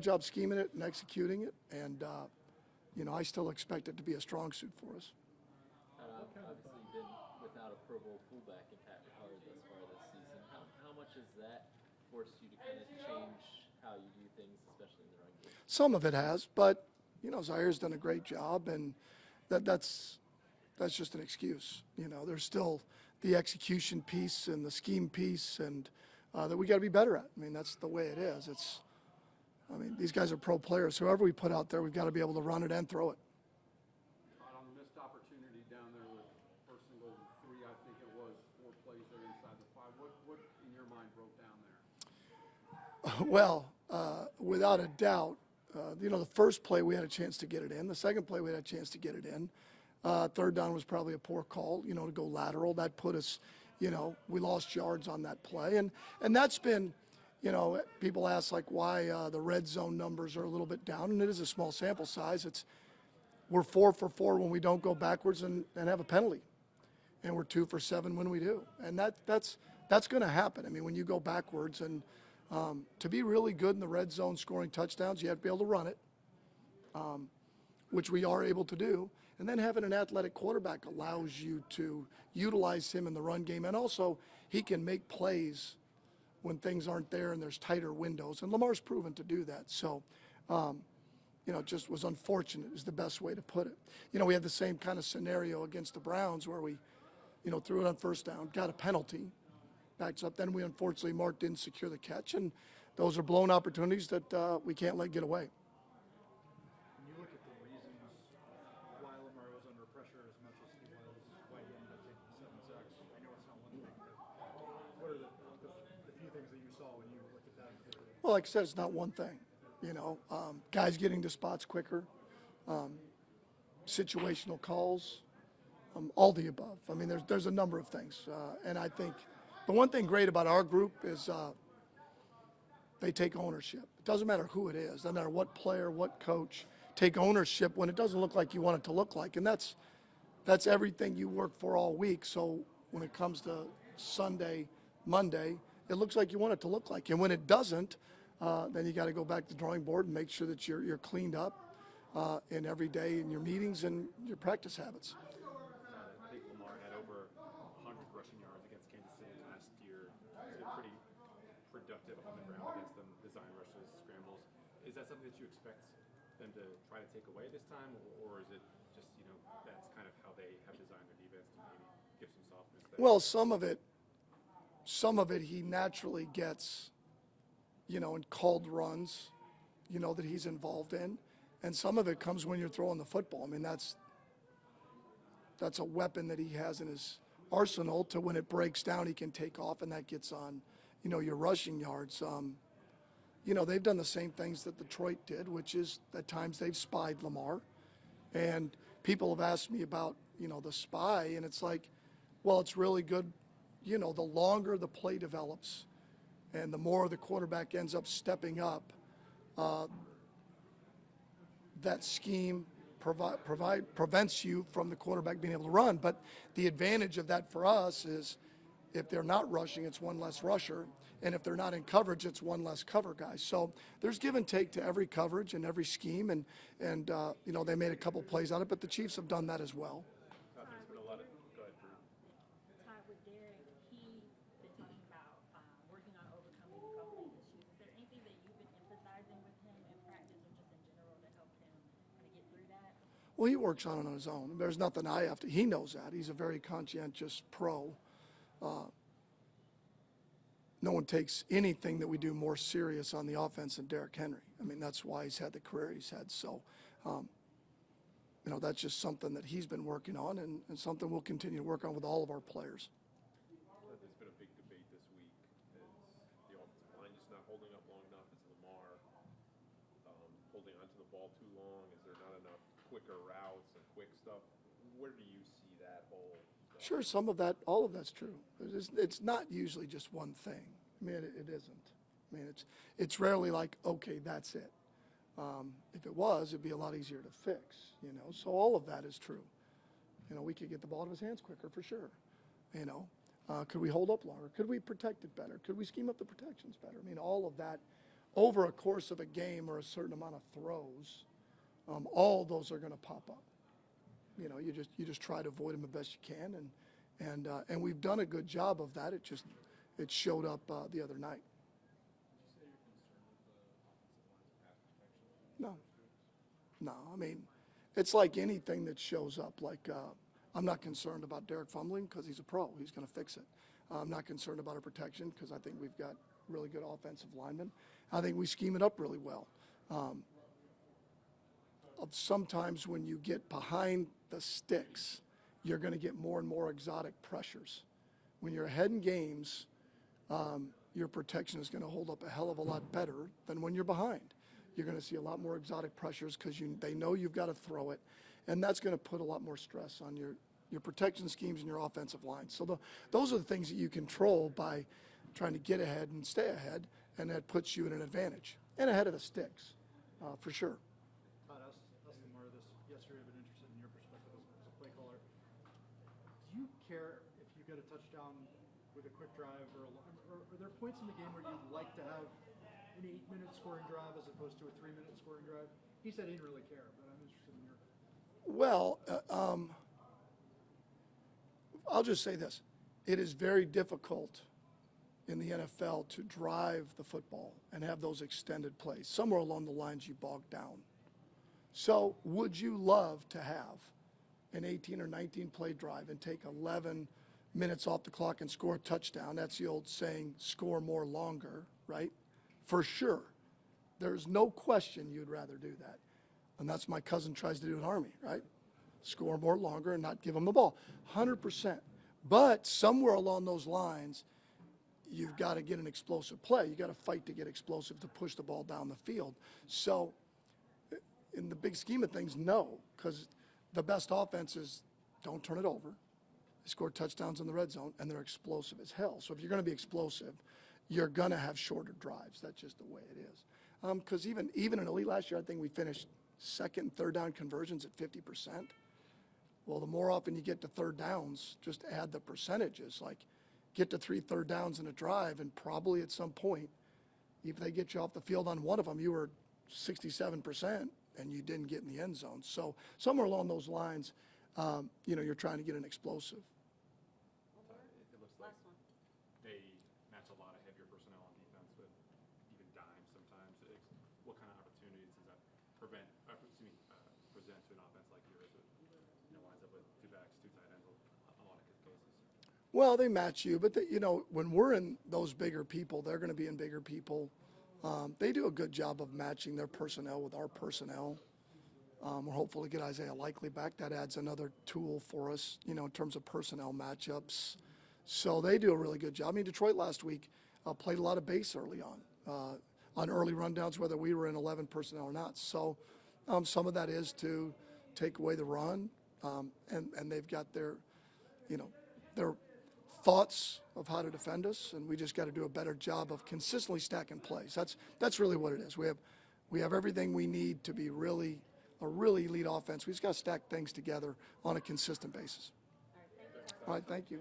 Job scheming it and executing it, and I still expect it to be a strong suit for us. Obviously, you've been without a Pro Bowl fullback in Pat Ricard thus far this season. How much has that forced you to kind of change how you do things, especially in the run game? Some of it has, but Zaire's done a great job, and that's just an excuse. There's still the execution piece and the scheme piece, and that we got to be better at. I mean, that's the way it is. These guys are pro players. Whoever we put out there, we've got to be able to run it and throw it. On the missed opportunity down there with first and goal 3, I think it was 4 plays there inside the 5. What in your mind broke down there? Well, without a doubt, the first play we had a chance to get it in. The second play we had a chance to get it in. Third down was probably a poor call, to go lateral. That put us, we lost yards on that play. And that's been, people ask like why the red zone numbers are a little bit down, and it is a small sample size. We're 4 for 4 when we don't go backwards and have a penalty, and we're 2 for 7 when we do. And that's going to happen. I mean, when you go backwards, and to be really good in the red zone scoring touchdowns, you have to be able to run it, which we are able to do. And then having an athletic quarterback allows you to utilize him in the run game, and also he can make plays when things aren't there and there's tighter windows. And Lamar's proven to do that. So, it just was unfortunate is the best way to put it. We had the same kind of scenario against the Browns where we, threw it on first down, got a penalty, backs up. Then we unfortunately, Mark didn't secure the catch. And those are blown opportunities that we can't let get away. When you look at the reasons why Lamar was under pressure as much as he was, why he ended up taking 7 sacks, I know it's not one thing, but what are the few things that you saw when you looked at that? Well, like I said, it's not one thing. Guys getting to spots quicker, situational calls, all the above. I mean, there's a number of things. And I think the one thing great about our group is they take ownership. It doesn't matter who it is. Doesn't matter what player, what coach. Take ownership when it doesn't look like you want it to look like. And that's everything you work for all week. So when it comes to Sunday, Monday, it looks like you want it to look like. And when it doesn't, then you got to go back to the drawing board and make sure that you're cleaned up in every day in your meetings and your practice habits. I think Lamar had over 100 rushing yards against Kansas City last year. He was pretty productive on the ground against them, design rushes, scrambles. Is that something that you expect them to try to take away this time, or is it just, that's kind of how they have designed their defense to maybe give some softness there? Well, some of it he naturally gets, in called runs, that he's involved in. And some of it comes when you're throwing the football. I mean, that's a weapon that he has in his arsenal to when it breaks down, he can take off, and that gets on, your rushing yards. They've done the same things that Detroit did, which is at times they've spied Lamar. And people have asked me about, the spy, and it's like, well, it's really good, the longer the play develops and the more the quarterback ends up stepping up, that scheme prevents you from the quarterback being able to run. But the advantage of that for us is if they're not rushing, it's one less rusher. And if they're not in coverage, it's one less cover guy. So there's give and take to every coverage and every scheme. And they made a couple plays on it, but the Chiefs have done that as well. There's been a lot of – go ahead, Drew. Todd, with Derrick, he's been talking about working on overcoming a couple of issues. Is there anything that you've been emphasizing with him in practice or just in general to help him kind of get through that? Well, he works on it on his own. There's nothing I have to. He knows that. He's a very conscientious pro. No one takes anything that we do more serious on the offense than Derrick Henry. I mean, that's why he's had the career he's had. So, that's just something that he's been working on and something we'll continue to work on with all of our players. There's been a big debate this week. Is the offensive line just not holding up long enough? Is Lamar holding onto the ball too long? Is there not enough quicker routes and quick stuff? Where do you see that whole stuff? Sure, some of that, all of that's true. It's not usually just one thing. I mean, it isn't. I mean, it's rarely like, okay, that's it. If it was, it'd be a lot easier to fix, So all of that is true. We could get the ball to his hands quicker for sure. Could we hold up longer? Could we protect it better? Could we scheme up the protections better? I mean, all of that over a course of a game or a certain amount of throws, all those are going to pop up. You know, you just try to avoid them the best you can, and we've done a good job of that. It showed up the other night. No, I mean, it's like anything that shows up. Like I'm not concerned about Derrick fumbling because he's a pro. He's going to fix it. I'm not concerned about our protection because I think we've got really good offensive linemen. I think we scheme it up really well. Sometimes when you get behind the sticks, you're going to get more and more exotic pressures. When you're ahead in games, your protection is going to hold up a hell of a lot better than when you're behind. You're going to see a lot more exotic pressures because they know you've got to throw it, and that's going to put a lot more stress on your protection schemes and your offensive line. So those are the things that you control by trying to get ahead and stay ahead, and that puts you in an advantage and ahead of the sticks, for sure. Todd, I asked Lamar this yesterday. I've been interested in your perspective as a play caller. Do you care if you get a touchdown with a quick drive, or are there points in the game where you'd like to have an 8-minute scoring drive as opposed to a 3-minute scoring drive? He said he didn't really care, but I'm interested in your. Well, I'll just say this. It is very difficult in the NFL to drive the football and have those extended plays. Somewhere along the lines you bog down. So would you love to have an 18 or 19 play drive and take 11 minutes off the clock and score a touchdown? That's the old saying, score more longer, right? For sure. There's no question you'd rather do that. And that's my cousin tries to do in Army, right? Score more longer and not give them the ball. 100%. But somewhere along those lines, you've got to get an explosive play. You've got to fight to get explosive to push the ball down the field. So in the big scheme of things, no, because the best offenses don't turn it over. They score touchdowns in the red zone, and they're explosive as hell. So if you're going to be explosive, you're going to have shorter drives. That's just the way it is. Because even in Elite last year, I think we finished second and third down conversions at 50%. Well, the more often you get to third downs, just add the percentages. Like, get to 3 third downs in a drive, and probably at some point, if they get you off the field on one of them, you were 67%, and you didn't get in the end zone. So somewhere along those lines, you're trying to get an explosive. It looks like they match a lot of heavier personnel on defense with even dimes sometimes. What kind of opportunities does that present to an offense like yours that winds up with 2 backs, 2 tight ends a lot of cases? Well, they match you, but when we're in those bigger people, they're going to be in bigger people. They do a good job of matching their personnel with our personnel. We're hopeful to get Isaiah Likely back. That adds another tool for us, in terms of personnel matchups. So they do a really good job. I mean, Detroit last week played a lot of base early on early rundowns, whether we were in 11 personnel or not. So some of that is to take away the run, and they've got their thoughts of how to defend us, and we just got to do a better job of consistently stacking plays. That's really what it is. We have everything we need to be a really elite offense. We just got to stack things together on a consistent basis. All right, thank you.